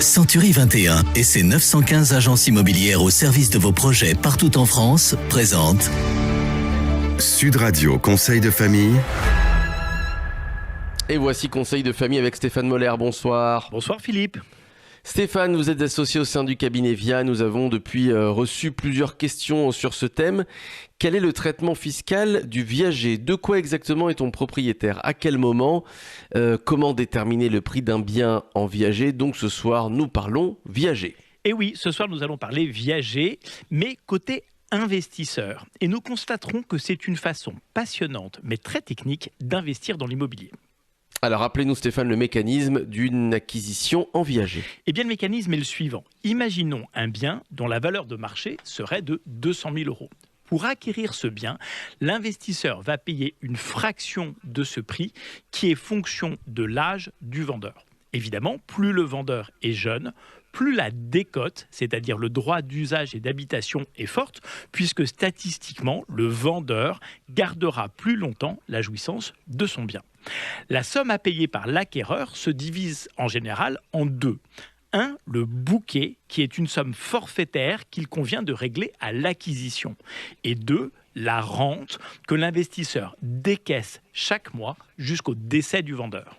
Century 21 et ses 915 agences immobilières au service de vos projets partout en France présentent Sud Radio Conseil de famille. Et voici Conseil de famille avec Stéphane Moller. Bonsoir. Bonsoir Philippe. Stéphane, vous êtes associé au sein du cabinet VIA. Nous avons depuis reçu plusieurs questions sur ce thème. Quel est le traitement fiscal du viager ? De quoi exactement est-on propriétaire ? À quel moment ? Comment déterminer le prix d'un bien en viager ? Donc ce soir, nous parlons viager. Et oui, ce soir nous allons parler viager, mais côté investisseur. Et nous constaterons que c'est une façon passionnante, mais très technique, d'investir dans l'immobilier. Alors, rappelez-nous Stéphane le mécanisme d'une acquisition en viager. Eh bien, le mécanisme est le suivant. Imaginons un bien dont la valeur de marché serait de 200 000 euros. Pour acquérir ce bien, l'investisseur va payer une fraction de ce prix qui est fonction de l'âge du vendeur. Évidemment, plus le vendeur est jeune, plus la décote, c'est-à-dire le droit d'usage et d'habitation, est forte, puisque statistiquement, le vendeur gardera plus longtemps la jouissance de son bien. La somme à payer par l'acquéreur se divise en général en deux. 1, le bouquet, qui est une somme forfaitaire qu'il convient de régler à l'acquisition. Et 2, la rente que l'investisseur décaisse chaque mois jusqu'au décès du vendeur.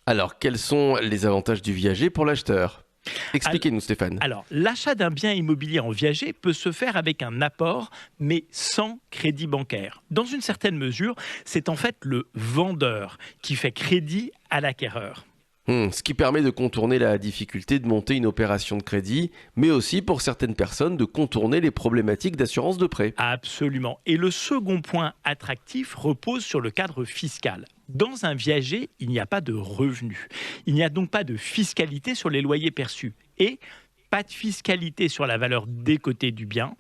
Alors, quels sont les avantages du viager pour l'acheteur ? Expliquez-nous Stéphane. Alors, l'achat d'un bien immobilier en viager peut se faire avec un apport, mais sans crédit bancaire. Dans une certaine mesure, c'est en fait le vendeur qui fait crédit à l'acquéreur. Ce qui permet de contourner la difficulté de monter une opération de crédit, mais aussi pour certaines personnes de contourner les problématiques d'assurance de prêt. Absolument. Et le second point attractif repose sur le cadre fiscal. Dans un viager, il n'y a pas de revenus. Il n'y a donc pas de fiscalité sur les loyers perçus. Et pas de fiscalité sur la valeur décotée du bien.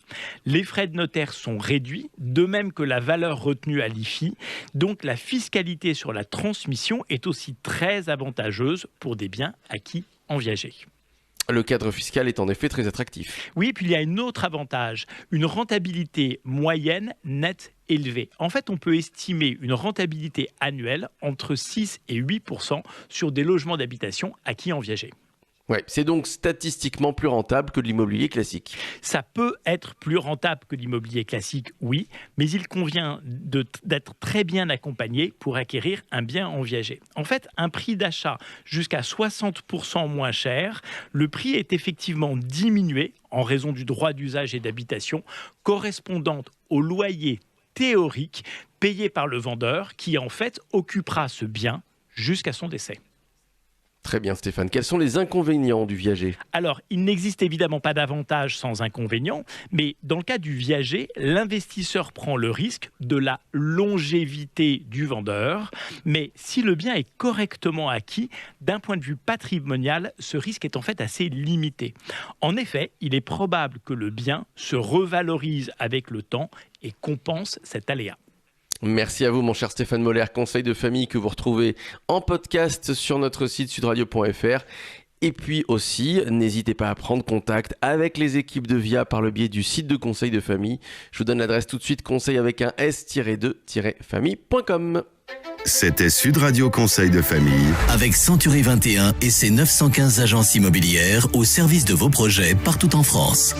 Les frais de notaire sont réduits, de même que la valeur retenue à l'IFI. Donc la fiscalité sur la transmission est aussi très avantageuse pour des biens acquis en viager. Le cadre fiscal est en effet très attractif. Oui, puis il y a un autre avantage, une rentabilité moyenne nette élevée. En fait, on peut estimer une rentabilité annuelle entre 6 et 8% sur des logements d'habitation acquis en viager. Ouais, c'est donc statistiquement plus rentable que l'immobilier classique. Ça peut être plus rentable que l'immobilier classique, oui, mais il convient d'être très bien accompagné pour acquérir un bien en viager. En fait, un prix d'achat jusqu'à 60% moins cher, le prix est effectivement diminué en raison du droit d'usage et d'habitation, correspondant au loyer théorique payé par le vendeur qui en fait occupera ce bien jusqu'à son décès. Très bien Stéphane. Quels sont les inconvénients du viager ? Alors, il n'existe évidemment pas d'avantage sans inconvénient, mais dans le cas du viager, l'investisseur prend le risque de la longévité du vendeur. Mais si le bien est correctement acquis, d'un point de vue patrimonial, ce risque est en fait assez limité. En effet, il est probable que le bien se revalorise avec le temps et compense cet aléa. Merci à vous mon cher Stéphane Moller, conseil de famille que vous retrouvez en podcast sur notre site sudradio.fr. Et puis aussi, n'hésitez pas à prendre contact avec les équipes de VIA par le biais du site de conseil de famille. Je vous donne l'adresse tout de suite, conseil avec un s-2-famille.com. C'était Sud Radio Conseil de famille. avec Century 21 et ses 915 agences immobilières au service de vos projets partout en France.